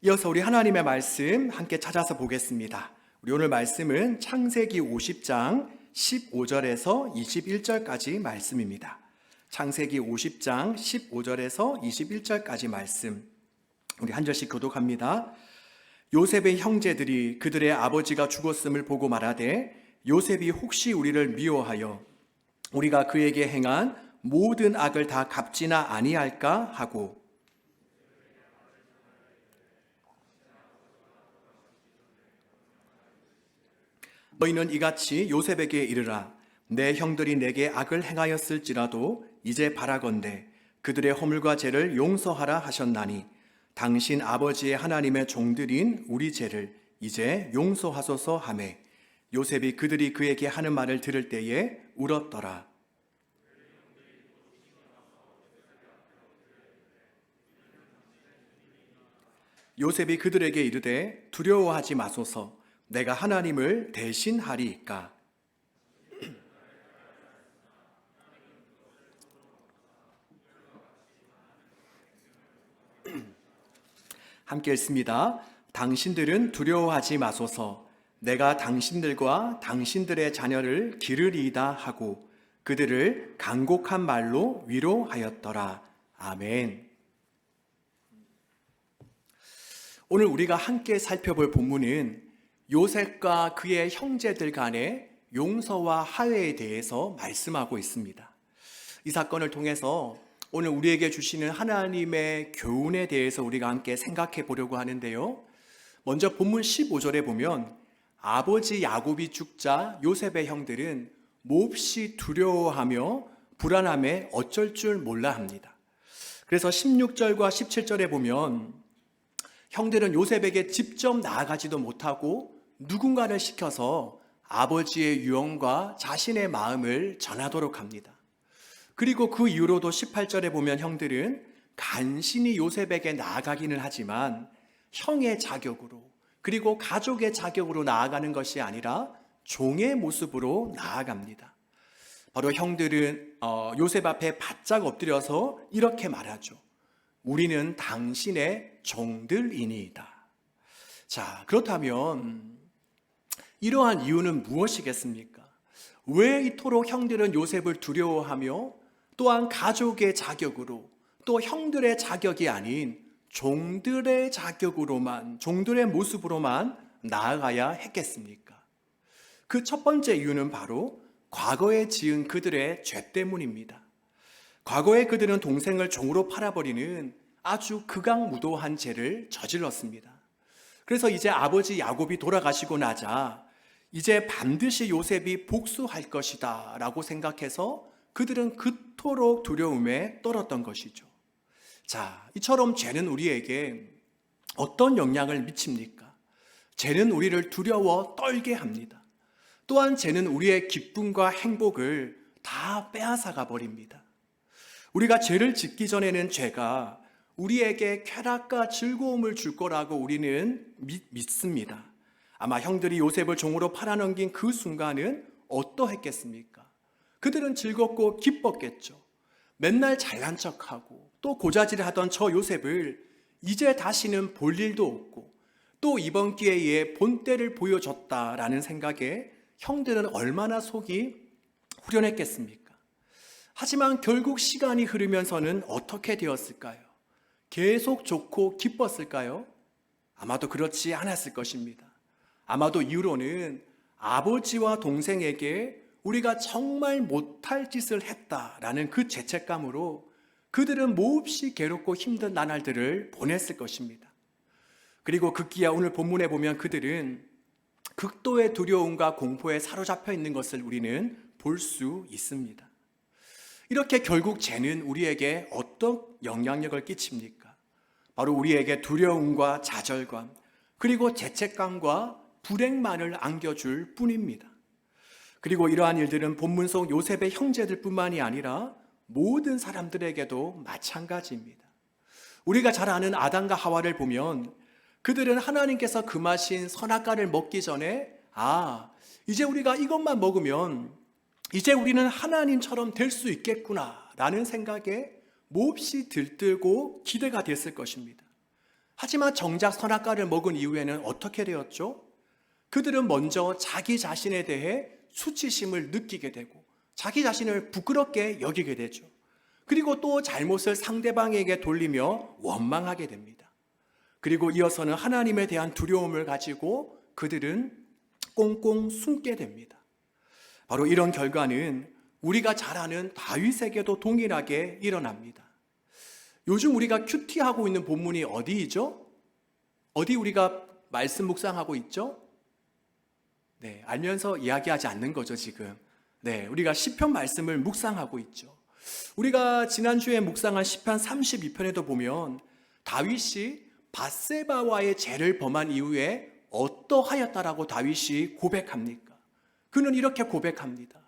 이어서 우리 하나님의 말씀 함께 찾아서 보겠습니다. 우리 오늘 말씀은 창세기 50장 15절에서 21절까지 말씀입니다. 창세기 50장 15절에서 21절까지 말씀, 우리 한 절씩 교독합니다. 요셉의 형제들이 그들의 아버지가 죽었음을 보고 말하되, 요셉이 혹시 우리를 미워하여 우리가 그에게 행한 모든 악을 다 갚지나 아니할까 하고, 너희는 이같이 요셉에게 이르라. 내 형들이 내게 악을 행하였을지라도 이제 바라건대 그들의 허물과 죄를 용서하라 하셨나니, 당신 아버지의 하나님의 종들인 우리 죄를 이제 용서하소서 하매, 요셉이 그들이 그에게 하는 말을 들을 때에 울었더라. 요셉이 그들에게 이르되, 두려워하지 마소서. 내가 하나님을 대신하리이까. 함께 읽습니다. 당신들은 두려워하지 마소서. 내가 당신들과 당신들의 자녀를 기르리이다 하고 그들을 간곡한 말로 위로하였더라. 아멘. 오늘 우리가 함께 살펴볼 본문은 요셉과 그의 형제들 간의 용서와 화해에 대해서 말씀하고 있습니다. 이 사건을 통해서 오늘 우리에게 주시는 하나님의 교훈에 대해서 우리가 함께 생각해 보려고 하는데요. 먼저 본문 15절에 보면 아버지 야곱이 죽자 요셉의 형들은 몹시 두려워하며 불안함에 어쩔 줄 몰라 합니다. 그래서 16절과 17절에 보면 형들은 요셉에게 직접 나아가지도 못하고 누군가를 시켜서 아버지의 유언과 자신의 마음을 전하도록 합니다. 그리고 그 이후로도 18절에 보면 형들은 간신히 요셉에게 나아가기는 하지만 형의 자격으로, 그리고 가족의 자격으로 나아가는 것이 아니라 종의 모습으로 나아갑니다. 바로 형들은 요셉 앞에 바짝 엎드려서 이렇게 말하죠. 우리는 당신의 종들이니이다. 자, 그렇다면 이러한 이유는 무엇이겠습니까? 왜 이토록 형들은 요셉을 두려워하며 또한 가족의 자격으로, 또 형들의 자격이 아닌 종들의 자격으로만, 종들의 모습으로만 나아가야 했겠습니까? 그 첫 번째 이유는 바로 과거에 지은 그들의 죄 때문입니다. 과거에 그들은 동생을 종으로 팔아버리는 아주 극악무도한 죄를 저질렀습니다. 그래서 이제 아버지 야곱이 돌아가시고 나자 이제 반드시 요셉이 복수할 것이다 라고 생각해서 그들은 그토록 두려움에 떨었던 것이죠. 자, 이처럼 죄는 우리에게 어떤 영향을 미칩니까? 죄는 우리를 두려워 떨게 합니다. 또한 죄는 우리의 기쁨과 행복을 다 빼앗아가 버립니다. 우리가 죄를 짓기 전에는 죄가 우리에게 쾌락과 즐거움을 줄 거라고 우리는 믿습니다. 아마 형들이 요셉을 종으로 팔아넘긴 그 순간은 어떠했겠습니까? 그들은 즐겁고 기뻤겠죠. 맨날 잘난 척하고 또 고자질을 하던 저 요셉을 이제 다시는 볼 일도 없고 또 이번 기회에 본때를 보여줬다라는 생각에 형들은 얼마나 속이 후련했겠습니까? 하지만 결국 시간이 흐르면서는 어떻게 되었을까요? 계속 좋고 기뻤을까요? 아마도 그렇지 않았을 것입니다. 아마도 이후로는 아버지와 동생에게 우리가 정말 못할 짓을 했다라는 그 죄책감으로 그들은 몹시 괴롭고 힘든 나날들을 보냈을 것입니다. 그리고 급기야 오늘 본문에 보면 그들은 극도의 두려움과 공포에 사로잡혀 있는 것을 우리는 볼 수 있습니다. 이렇게 결국 죄는 우리에게 어떤 영향력을 끼칩니까? 바로 우리에게 두려움과 좌절감, 그리고 죄책감과 불행만을 안겨줄 뿐입니다. 그리고 이러한 일들은 본문 속 요셉의 형제들 뿐만이 아니라 모든 사람들에게도 마찬가지입니다. 우리가 잘 아는 아담과 하와를 보면 그들은 하나님께서 금하신 선악과를 먹기 전에 이제 우리가 이것만 먹으면 이제 우리는 하나님처럼 될 수 있겠구나 라는 생각에 몹시 들뜨고 기대가 됐을 것입니다. 하지만 정작 선악과를 먹은 이후에는 어떻게 되었죠? 그들은 먼저 자기 자신에 대해 수치심을 느끼게 되고 자기 자신을 부끄럽게 여기게 되죠. 그리고 또 잘못을 상대방에게 돌리며 원망하게 됩니다. 그리고 이어서는 하나님에 대한 두려움을 가지고 그들은 꽁꽁 숨게 됩니다. 바로 이런 결과는 우리가 잘 아는 다윗에게도 동일하게 일어납니다. 요즘 우리가 큐티하고 있는 본문이 어디이죠? 어디 우리가 말씀 묵상하고 있죠? 네, 알면서 이야기하지 않는 거죠, 지금. 네, 우리가 시편 말씀을 묵상하고 있죠. 우리가 지난주에 묵상한 시편 32편에도 보면 다윗이 밧세바와의 죄를 범한 이후에 어떠하였다라고 다윗이 고백합니까? 그는 이렇게 고백합니다.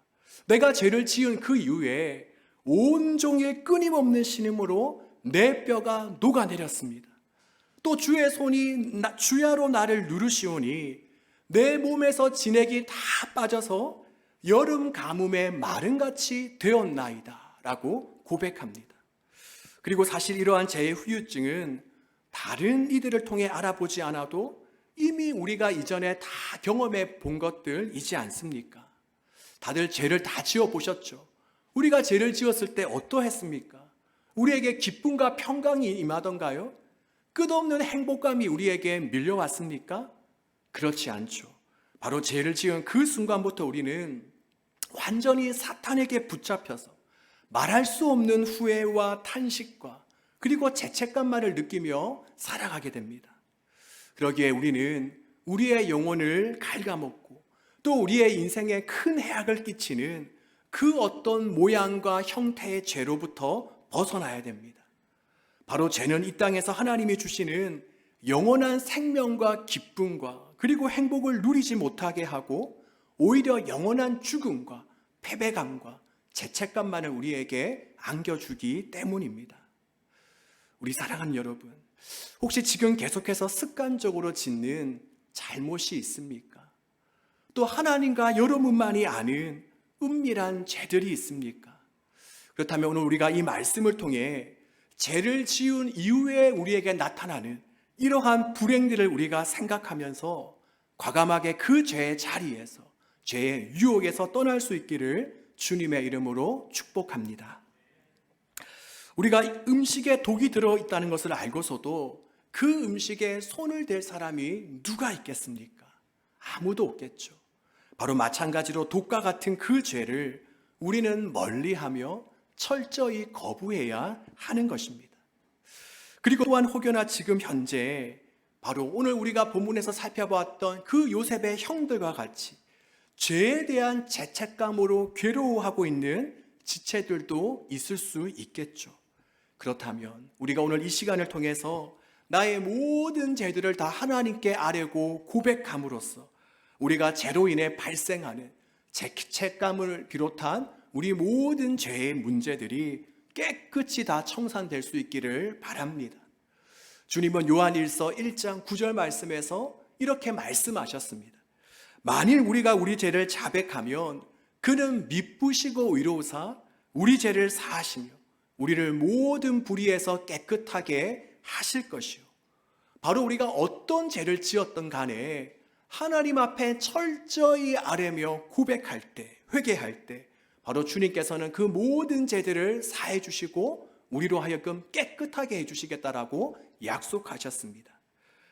내가 죄를 지은 그 이후에 온종일 끊임없는 신음으로 내 뼈가 녹아내렸습니다. 또 주의 손이 주야로 나를 누르시오니 내 몸에서 진액이 다 빠져서 여름 가뭄에 마른같이 되었나이다 라고 고백합니다. 그리고 사실 이러한 죄의 후유증은 다른 이들을 통해 알아보지 않아도 이미 우리가 이전에 다 경험해 본 것들이지 않습니까? 다들 죄를 다 지어 보셨죠? 우리가 죄를 지었을 때 어떠했습니까? 우리에게 기쁨과 평강이 임하던가요? 끝없는 행복감이 우리에게 밀려왔습니까? 그렇지 않죠. 바로 죄를 지은 그 순간부터 우리는 완전히 사탄에게 붙잡혀서 말할 수 없는 후회와 탄식과 그리고 죄책감만을 느끼며 살아가게 됩니다. 그러기에 우리는 우리의 영혼을 갉아먹고 또 우리의 인생에 큰 해악을 끼치는 그 어떤 모양과 형태의 죄로부터 벗어나야 됩니다. 바로 죄는 이 땅에서 하나님이 주시는 영원한 생명과 기쁨과 그리고 행복을 누리지 못하게 하고 오히려 영원한 죽음과 패배감과 죄책감만을 우리에게 안겨주기 때문입니다. 우리 사랑하는 여러분, 혹시 지금 계속해서 습관적으로 짓는 잘못이 있습니까? 또 하나님과 여러분만이 아는 은밀한 죄들이 있습니까? 그렇다면 오늘 우리가 이 말씀을 통해 죄를 지은 이후에 우리에게 나타나는 이러한 불행들을 우리가 생각하면서 과감하게 그 죄의 자리에서 죄의 유혹에서 떠날 수 있기를 주님의 이름으로 축복합니다. 우리가 음식에 독이 들어있다는 것을 알고서도 그 음식에 손을 댈 사람이 누가 있겠습니까? 아무도 없겠죠. 바로 마찬가지로 독과 같은 그 죄를 우리는 멀리하며 철저히 거부해야 하는 것입니다. 그리고 또한 혹여나 지금 현재 바로 오늘 우리가 본문에서 살펴보았던 그 요셉의 형들과 같이 죄에 대한 죄책감으로 괴로워하고 있는 지체들도 있을 수 있겠죠. 그렇다면 우리가 오늘 이 시간을 통해서 나의 모든 죄들을 다 하나님께 아뢰고 고백함으로써 우리가 죄로 인해 발생하는 죄책감을 비롯한 우리 모든 죄의 문제들이 깨끗이 다 청산될 수 있기를 바랍니다. 주님은 요한일서 1장 9절 말씀에서 이렇게 말씀하셨습니다. 만일 우리가 우리 죄를 자백하면 그는 미쁘시고 의로우사 우리 죄를 사하시며 우리를 모든 불의에서 깨끗하게 하실 것이요. 바로 우리가 어떤 죄를 지었던 간에 하나님 앞에 철저히 아뢰며 고백할 때, 회개할 때 바로 주님께서는 그 모든 죄들을 사해 주시고 우리로 하여금 깨끗하게 해주시겠다라고 약속하셨습니다.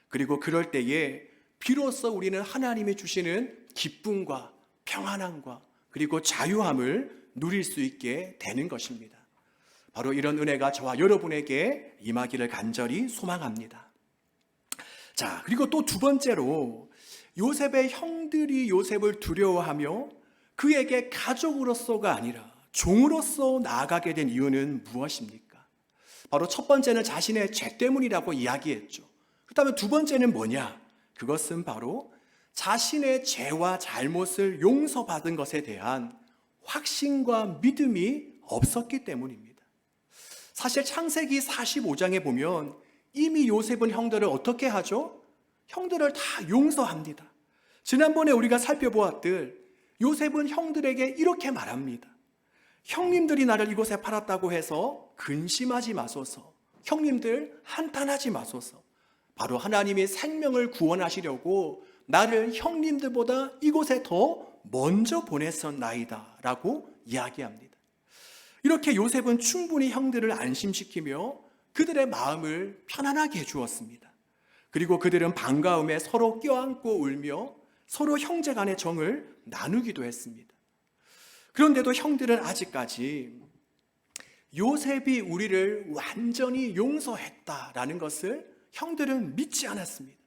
그리고 그럴 때에 비로소 우리는 하나님이 주시는 기쁨과 평안함과 그리고 자유함을 누릴 수 있게 되는 것입니다. 바로 이런 은혜가 저와 여러분에게 임하기를 간절히 소망합니다. 자, 그리고 또 두 번째로 요셉의 형들이 요셉을 두려워하며 그에게 가족으로서가 아니라 종으로서 나아가게 된 이유는 무엇입니까? 바로 첫 번째는 자신의 죄 때문이라고 이야기했죠. 그렇다면 두 번째는 뭐냐? 그것은 바로 자신의 죄와 잘못을 용서받은 것에 대한 확신과 믿음이 없었기 때문입니다. 사실 창세기 45장에 보면 이미 요셉은 형들을 어떻게 하죠? 형들을 다 용서합니다. 지난번에 우리가 살펴보았듯 요셉은 형들에게 이렇게 말합니다. 형님들이 나를 이곳에 팔았다고 해서 근심하지 마소서. 형님들 한탄하지 마소서. 바로 하나님이 생명을 구원하시려고 나를 형님들보다 이곳에 더 먼저 보냈었나이다 라고 이야기합니다. 이렇게 요셉은 충분히 형들을 안심시키며 그들의 마음을 편안하게 해주었습니다. 그리고 그들은 반가움에 서로 껴안고 울며 서로 형제 간의 정을 나누기도 했습니다. 그런데도 형들은 아직까지 요셉이 우리를 완전히 용서했다라는 것을 형들은 믿지 않았습니다.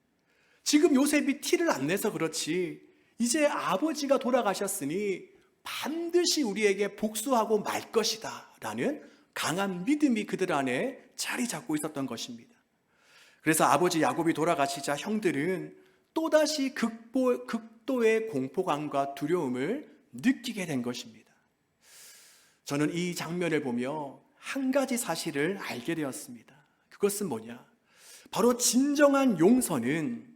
지금 요셉이 티를 안 내서 그렇지 이제 아버지가 돌아가셨으니 반드시 우리에게 복수하고 말 것이다 라는 강한 믿음이 그들 안에 자리 잡고 있었던 것입니다. 그래서 아버지 야곱이 돌아가시자 형들은 또다시 극도의 공포감과 두려움을 느끼게 된 것입니다. 저는 이 장면을 보며 한 가지 사실을 알게 되었습니다. 그것은 뭐냐? 바로 진정한 용서는,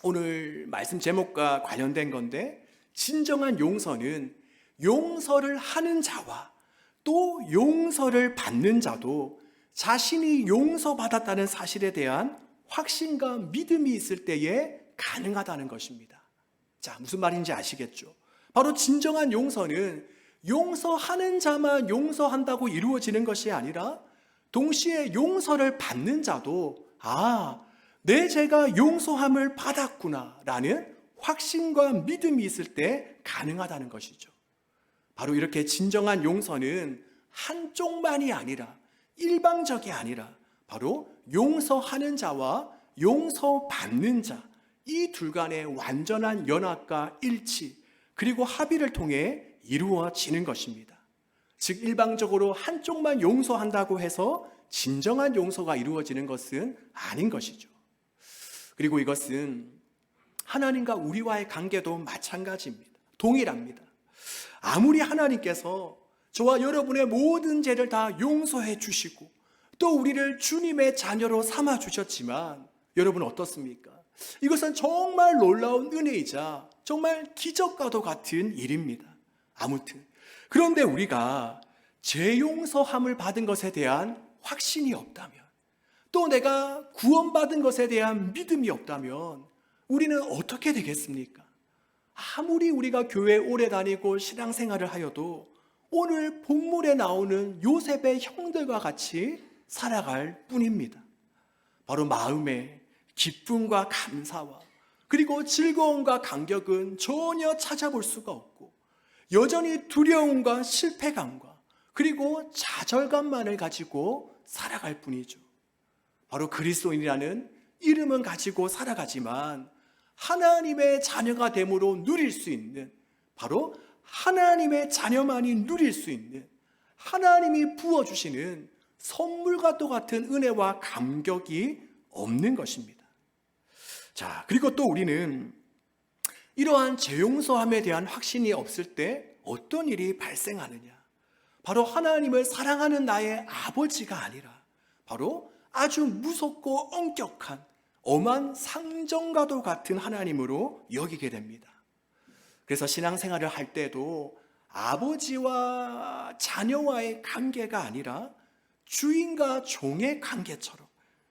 오늘 말씀 제목과 관련된 건데, 진정한 용서는 용서를 하는 자와 또 용서를 받는 자도 자신이 용서받았다는 사실에 대한 확신과 믿음이 있을 때에 가능하다는 것입니다. 자, 무슨 말인지 아시겠죠? 바로 진정한 용서는 용서하는 자만 용서한다고 이루어지는 것이 아니라 동시에 용서를 받는 자도 내 죄가 용서함을 받았구나 라는 확신과 믿음이 있을 때 가능하다는 것이죠. 바로 이렇게 진정한 용서는 한쪽만이 아니라 일방적이 아니라 바로 용서하는 자와 용서받는 자, 이 둘 간의 완전한 연합과 일치 그리고 합의를 통해 이루어지는 것입니다. 즉 일방적으로 한쪽만 용서한다고 해서 진정한 용서가 이루어지는 것은 아닌 것이죠. 그리고 이것은 하나님과 우리와의 관계도 마찬가지입니다. 동일합니다. 아무리 하나님께서 저와 여러분의 모든 죄를 다 용서해 주시고 또 우리를 주님의 자녀로 삼아 주셨지만 여러분 어떻습니까? 이것은 정말 놀라운 은혜이자 정말 기적과도 같은 일입니다. 아무튼 그런데 우리가 죄 용서함을 받은 것에 대한 확신이 없다면, 또 내가 구원받은 것에 대한 믿음이 없다면 우리는 어떻게 되겠습니까? 아무리 우리가 교회에 오래 다니고 신앙생활을 하여도 오늘 본문에 나오는 요셉의 형들과 같이 살아갈 뿐입니다. 바로 마음에 기쁨과 감사와 그리고 즐거움과 감격은 전혀 찾아볼 수가 없고 여전히 두려움과 실패감과 그리고 좌절감만을 가지고 살아갈 뿐이죠. 바로 그리스도인이라는 이름은 가지고 살아가지만 하나님의 자녀가 됨으로 누릴 수 있는, 바로 하나님의 자녀만이 누릴 수 있는 하나님이 부어주시는 선물과 똑같은 은혜와 감격이 없는 것입니다. 자, 그리고 또 우리는 이러한 죄용서함에 대한 확신이 없을 때 어떤 일이 발생하느냐? 바로 하나님을 사랑하는 나의 아버지가 아니라 바로 아주 무섭고 엄격한 엄한 상정과도 같은 하나님으로 여기게 됩니다. 그래서 신앙생활을 할 때도 아버지와 자녀와의 관계가 아니라 주인과 종의 관계처럼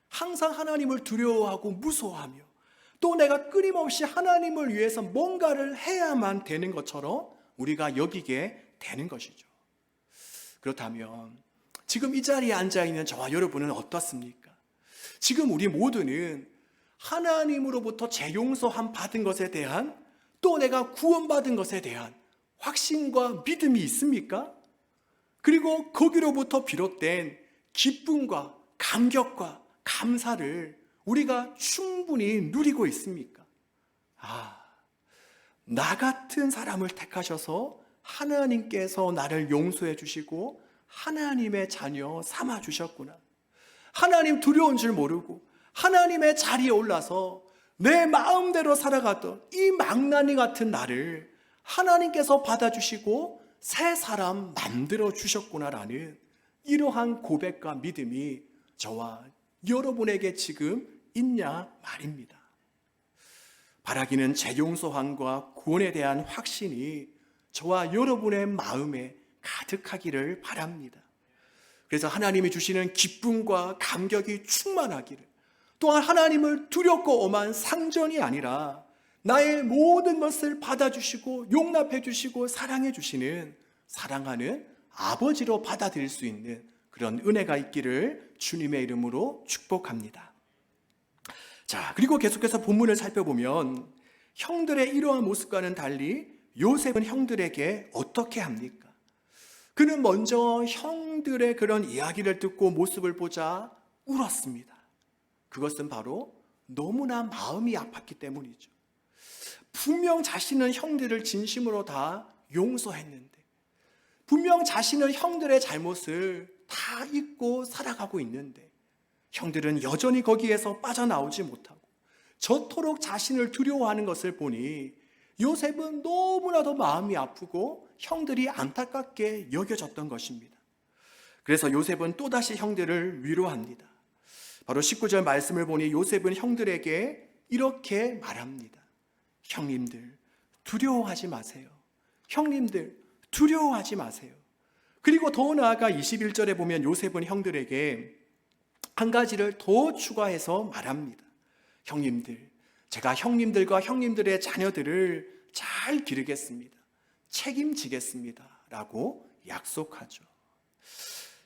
항상 하나님을 두려워하고 무서워하며 또 내가 끊임없이 하나님을 위해서 뭔가를 해야만 되는 것처럼 우리가 여기게 되는 것이죠. 그렇다면 지금 이 자리에 앉아있는 저와 여러분은 어떻습니까? 지금 우리 모두는 하나님으로부터 재용서함 받은 것에 대한, 또 내가 구원받은 것에 대한 확신과 믿음이 있습니까? 그리고 거기로부터 비롯된 기쁨과 감격과 감사를 우리가 충분히 누리고 있습니까? 나 같은 사람을 택하셔서 하나님께서 나를 용서해 주시고 하나님의 자녀 삼아 주셨구나. 하나님 두려운 줄 모르고 하나님의 자리에 올라서 내 마음대로 살아가던 이 망나니 같은 나를 하나님께서 받아주시고 새 사람 만들어 주셨구나라는 이러한 고백과 믿음이 저와 여러분에게 지금 있냐 말입니다. 바라기는 재용서함과 구원에 대한 확신이 저와 여러분의 마음에 가득하기를 바랍니다. 그래서 하나님이 주시는 기쁨과 감격이 충만하기를, 또한 하나님을 두렵고 엄한 상전이 아니라 나의 모든 것을 받아주시고 용납해 주시고 사랑해 주시는 사랑하는 아버지로 받아들일 수 있는 그런 은혜가 있기를 주님의 이름으로 축복합니다. 자, 그리고 계속해서 본문을 살펴보면 형들의 이러한 모습과는 달리 요셉은 형들에게 어떻게 합니까? 그는 먼저 형들의 그런 이야기를 듣고 모습을 보자 울었습니다. 그것은 바로 너무나 마음이 아팠기 때문이죠. 분명 자신은 형들을 진심으로 다 용서했는데, 분명 자신은 형들의 잘못을 다 잊고 살아가고 있는데 형들은 여전히 거기에서 빠져나오지 못하고 저토록 자신을 두려워하는 것을 보니 요셉은 너무나도 마음이 아프고 형들이 안타깝게 여겨졌던 것입니다. 그래서 요셉은 또다시 형들을 위로합니다. 바로 19절 말씀을 보니 요셉은 형들에게 이렇게 말합니다. 형님들, 두려워하지 마세요. 형님들, 두려워하지 마세요. 그리고 더 나아가 21절에 보면 요셉은 형들에게 한 가지를 더 추가해서 말합니다. 형님들, 제가 형님들과 형님들의 자녀들을 잘 기르겠습니다. 책임지겠습니다. 라고 약속하죠.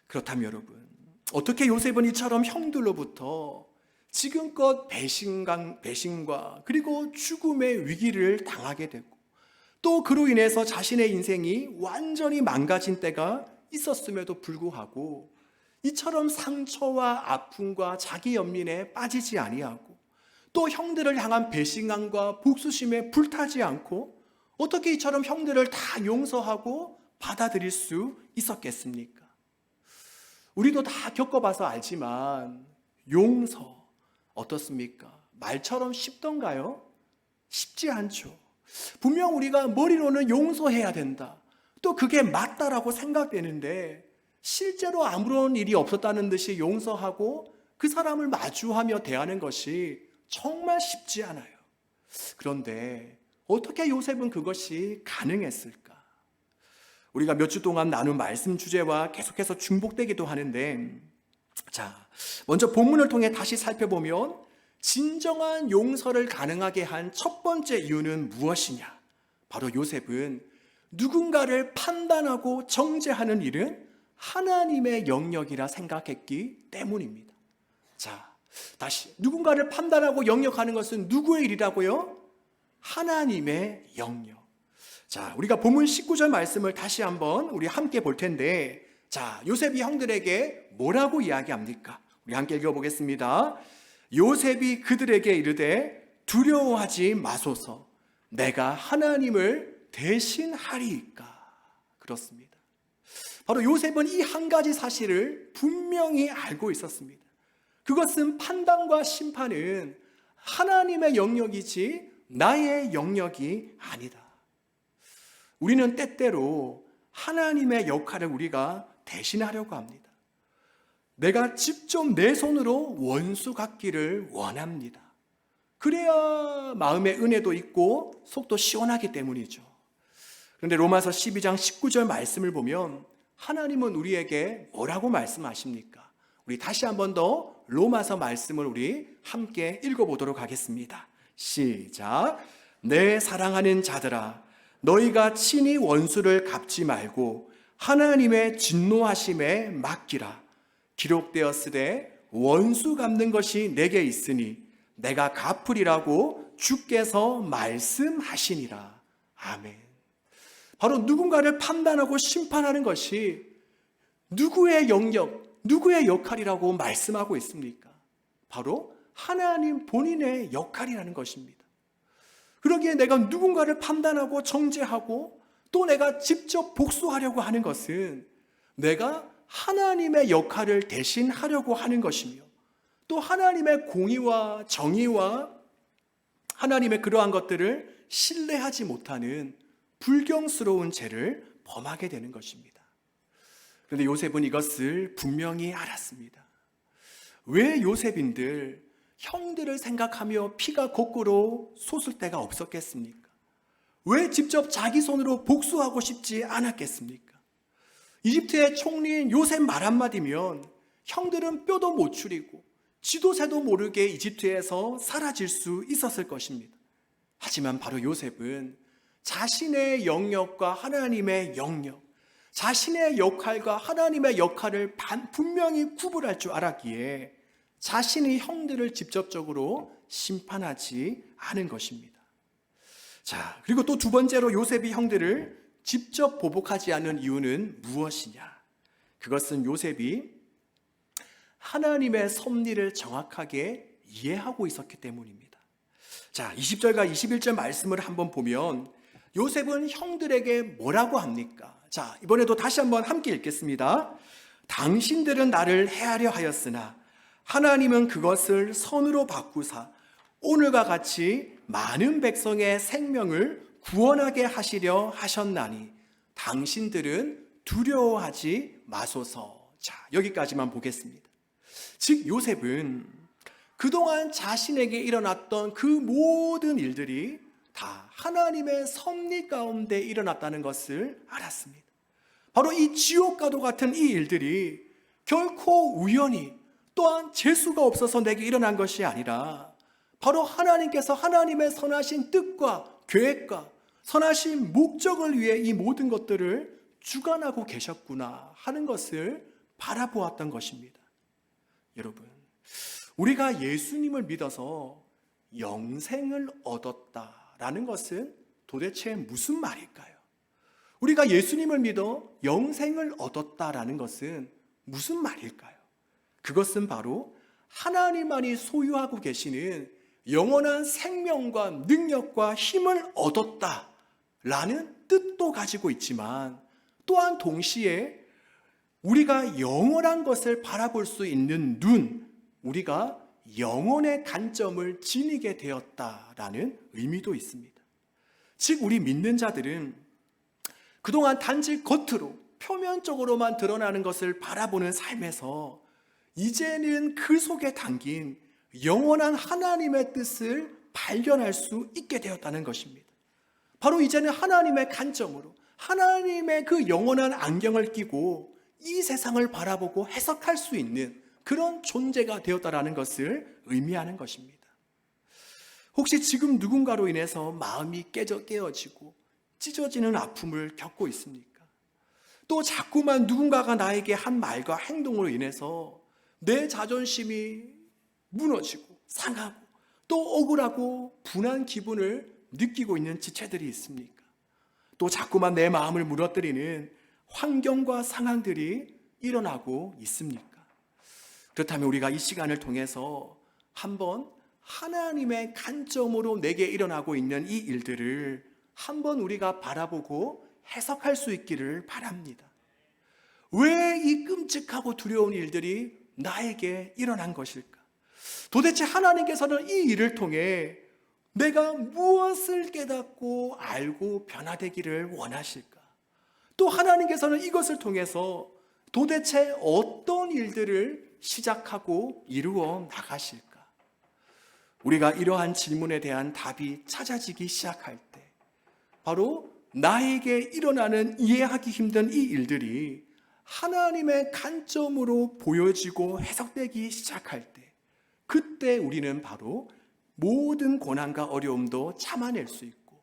그렇다면 여러분, 어떻게 요셉은 이처럼 형들로부터 지금껏 배신과 그리고 죽음의 위기를 당하게 되고 또 그로 인해서 자신의 인생이 완전히 망가진 때가 있었음에도 불구하고 이처럼 상처와 아픔과 자기 연민에 빠지지 아니하고 또 형들을 향한 배신감과 복수심에 불타지 않고 어떻게 이처럼 형들을 다 용서하고 받아들일 수 있었겠습니까? 우리도 다 겪어봐서 알지만 용서 어떻습니까? 말처럼 쉽던가요? 쉽지 않죠. 분명 우리가 머리로는 용서해야 된다, 또 그게 맞다라고 생각되는데 실제로 아무런 일이 없었다는 듯이 용서하고 그 사람을 마주하며 대하는 것이 정말 쉽지 않아요. 그런데 어떻게 요셉은 그것이 가능했을까? 우리가 몇 주 동안 나눈 말씀 주제와 계속해서 중복되기도 하는데, 자, 먼저 본문을 통해 다시 살펴보면 진정한 용서를 가능하게 한 첫 번째 이유는 무엇이냐? 바로 요셉은 누군가를 판단하고 정죄하는 일은 하나님의 영역이라 생각했기 때문입니다. 자, 다시 누군가를 판단하고 영역하는 것은 누구의 일이라고요? 하나님의 영역. 자, 우리가 본문 19절 말씀을 다시 한번 우리 함께 볼 텐데, 자, 요셉이 형들에게 뭐라고 이야기합니까? 우리 함께 읽어보겠습니다. 요셉이 그들에게 이르되 두려워하지 마소서, 내가 하나님을 대신하리이까. 그렇습니다. 바로 요셉은 이 한 가지 사실을 분명히 알고 있었습니다. 그것은 판단과 심판은 하나님의 영역이지 나의 영역이 아니다. 우리는 때때로 하나님의 역할을 우리가 대신하려고 합니다. 내가 직접 내 손으로 원수 갚기를 원합니다. 그래야 마음의 은혜도 있고 속도 시원하기 때문이죠. 그런데 로마서 12장 19절 말씀을 보면 하나님은 우리에게 뭐라고 말씀하십니까? 우리 다시 한 번 더 로마서 말씀을 우리 함께 읽어보도록 하겠습니다. 시작. 내 사랑하는 자들아, 너희가 친히 원수를 갚지 말고 하나님의 진노하심에 맡기라. 기록되었으되 원수 갚는 것이 내게 있으니 내가 갚으리라고 주께서 말씀하시니라. 아멘. 바로 누군가를 판단하고 심판하는 것이 누구의 영역, 누구의 역할이라고 말씀하고 있습니까? 바로 하나님 본인의 역할이라는 것입니다. 그러기에 내가 누군가를 판단하고 정죄하고 또 내가 직접 복수하려고 하는 것은 내가 하나님의 역할을 대신하려고 하는 것이며 또 하나님의 공의와 정의와 하나님의 그러한 것들을 신뢰하지 못하는 불경스러운 죄를 범하게 되는 것입니다. 그런데 요셉은 이것을 분명히 알았습니다. 왜 요셉인들 형들을 생각하며 피가 거꾸로 솟을 때가 없었겠습니까? 왜 직접 자기 손으로 복수하고 싶지 않았겠습니까? 이집트의 총리인 요셉 말 한마디면 형들은 뼈도 못 추리고 지도새도 모르게 이집트에서 사라질 수 있었을 것입니다. 하지만 바로 요셉은 자신의 영역과 하나님의 영역, 자신의 역할과 하나님의 역할을 분명히 구분할 줄 알았기에 자신의 형들을 직접적으로 심판하지 않은 것입니다. 자, 그리고 또 두 번째로 요셉이 형들을 직접 보복하지 않는 이유는 무엇이냐? 그것은 요셉이 하나님의 섭리를 정확하게 이해하고 있었기 때문입니다. 자, 20절과 21절 말씀을 한번 보면 요셉은 형들에게 뭐라고 합니까? 자, 이번에도 다시 한번 함께 읽겠습니다. 당신들은 나를 해하려 하였으나 하나님은 그것을 선으로 바꾸사 오늘과 같이 많은 백성의 생명을 구원하게 하시려 하셨나니 당신들은 두려워하지 마소서. 자, 여기까지만 보겠습니다. 즉 요셉은 그동안 자신에게 일어났던 그 모든 일들이 다 하나님의 섭리 가운데 일어났다는 것을 알았습니다. 바로 이 지옥과도 같은 이 일들이 결코 우연히 또한 재수가 없어서 내게 일어난 것이 아니라 바로 하나님께서 하나님의 선하신 뜻과 계획과 선하신 목적을 위해 이 모든 것들을 주관하고 계셨구나 하는 것을 바라보았던 것입니다. 여러분, 우리가 예수님을 믿어서 영생을 얻었다라는 것은 도대체 무슨 말일까요? 우리가 예수님을 믿어 영생을 얻었다라는 것은 무슨 말일까요? 그것은 바로 하나님만이 소유하고 계시는 영원한 생명과 능력과 힘을 얻었다라는 뜻도 가지고 있지만 또한 동시에 우리가 영원한 것을 바라볼 수 있는 눈, 우리가 영혼의 관점을 지니게 되었다라는 의미도 있습니다. 즉 우리 믿는 자들은 그동안 단지 겉으로 표면적으로만 드러나는 것을 바라보는 삶에서 이제는 그 속에 담긴 영원한 하나님의 뜻을 발견할 수 있게 되었다는 것입니다. 바로 이제는 하나님의 관점으로 하나님의 그 영원한 안경을 끼고 이 세상을 바라보고 해석할 수 있는 그런 존재가 되었다라는 것을 의미하는 것입니다. 혹시 지금 누군가로 인해서 마음이 깨어지고 찢어지는 아픔을 겪고 있습니까? 또 자꾸만 누군가가 나에게 한 말과 행동으로 인해서 내 자존심이 무너지고 상하고 또 억울하고 분한 기분을 느끼고 있는 지체들이 있습니까? 또 자꾸만 내 마음을 무너뜨리는 환경과 상황들이 일어나고 있습니까? 그렇다면 우리가 이 시간을 통해서 한번 하나님의 관점으로 내게 일어나고 있는 이 일들을 한번 우리가 바라보고 해석할 수 있기를 바랍니다. 왜 이 끔찍하고 두려운 일들이 나에게 일어난 것일까? 도대체 하나님께서는 이 일을 통해 내가 무엇을 깨닫고 알고 변화되기를 원하실까? 또 하나님께서는 이것을 통해서 도대체 어떤 일들을 시작하고 이루어 나가실까? 우리가 이러한 질문에 대한 답이 찾아지기 시작할 때 바로 나에게 일어나는 이해하기 힘든 이 일들이 하나님의 관점으로 보여지고 해석되기 시작할 때 그때 우리는 바로 모든 고난과 어려움도 참아낼 수 있고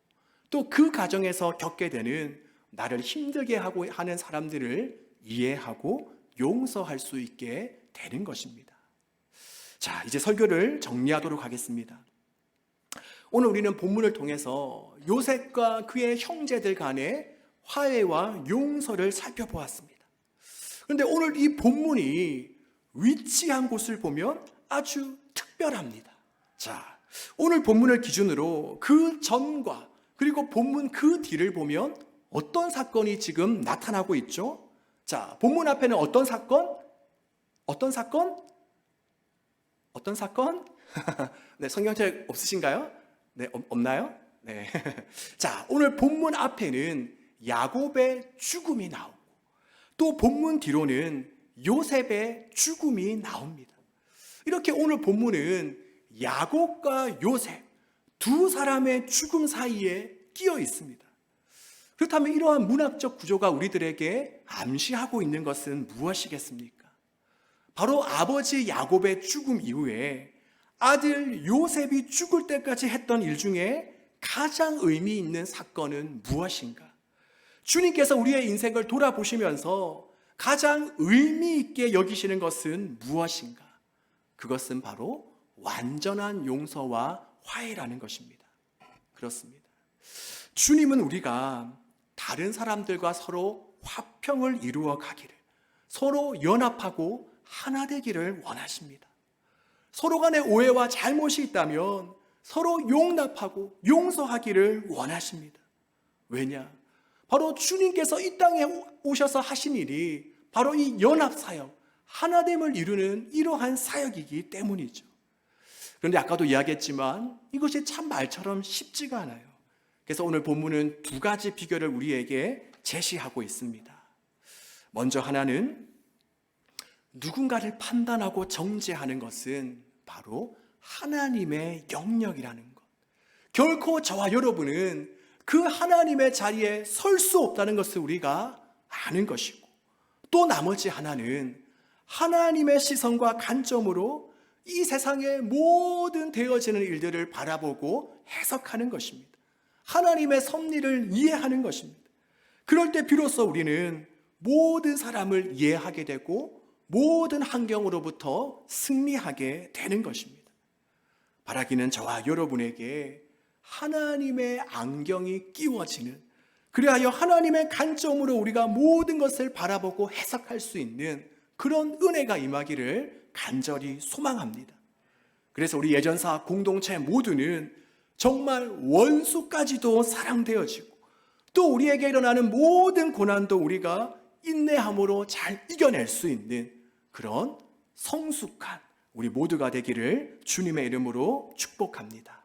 또 그 과정에서 겪게 되는 나를 힘들게 하는 사람들을 이해하고 용서할 수 있게 되는 것입니다. 자, 이제 설교를 정리하도록 하겠습니다. 오늘 우리는 본문을 통해서 요셉과 그의 형제들 간의 화해와 용서를 살펴보았습니다. 그런데 오늘 이 본문이 위치한 곳을 보면 아주 특별합니다. 자, 오늘 본문을 기준으로 그 전과 그리고 본문 그 뒤를 보면 어떤 사건이 지금 나타나고 있죠? 자, 본문 앞에는 어떤 사건? 어떤 사건? 어떤 사건? 네, 성경책 없으신가요? 네, 없나요? 네. 자, 오늘 본문 앞에는 야곱의 죽음이 나오고 또 본문 뒤로는 요셉의 죽음이 나옵니다. 이렇게 오늘 본문은 야곱과 요셉 두 사람의 죽음 사이에 끼어 있습니다. 그렇다면 이러한 문학적 구조가 우리들에게 암시하고 있는 것은 무엇이겠습니까? 바로 아버지 야곱의 죽음 이후에 아들 요셉이 죽을 때까지 했던 일 중에 가장 의미 있는 사건은 무엇인가? 주님께서 우리의 인생을 돌아보시면서 가장 의미 있게 여기시는 것은 무엇인가? 그것은 바로 완전한 용서와 화해라는 것입니다. 그렇습니다. 주님은 우리가 다른 사람들과 서로 화평을 이루어 가기를, 서로 연합하고 하나 되기를 원하십니다. 서로 간에 오해와 잘못이 있다면 서로 용납하고 용서하기를 원하십니다. 왜냐? 바로 주님께서 이 땅에 오셔서 하신 일이 바로 이 연합사역, 하나됨을 이루는 이러한 사역이기 때문이죠. 그런데 아까도 이야기했지만 이것이 참 말처럼 쉽지가 않아요. 그래서 오늘 본문은 두 가지 비결을 우리에게 제시하고 있습니다. 먼저 하나는 누군가를 판단하고 정죄하는 것은 바로 하나님의 영역이라는 것. 결코 저와 여러분은 그 하나님의 자리에 설 수 없다는 것을 우리가 아는 것이고, 또 나머지 하나는 하나님의 시선과 관점으로 이 세상의 모든 되어지는 일들을 바라보고 해석하는 것입니다. 하나님의 섭리를 이해하는 것입니다. 그럴 때 비로소 우리는 모든 사람을 이해하게 되고 모든 환경으로부터 승리하게 되는 것입니다. 바라기는 저와 여러분에게 하나님의 안경이 끼워지는, 그리하여 하나님의 관점으로 우리가 모든 것을 바라보고 해석할 수 있는 그런 은혜가 임하기를 간절히 소망합니다. 그래서 우리 예전사 공동체 모두는 정말 원수까지도 사랑되어지고, 또 우리에게 일어나는 모든 고난도 우리가 인내함으로 잘 이겨낼 수 있는 그런 성숙한 우리 모두가 되기를 주님의 이름으로 축복합니다.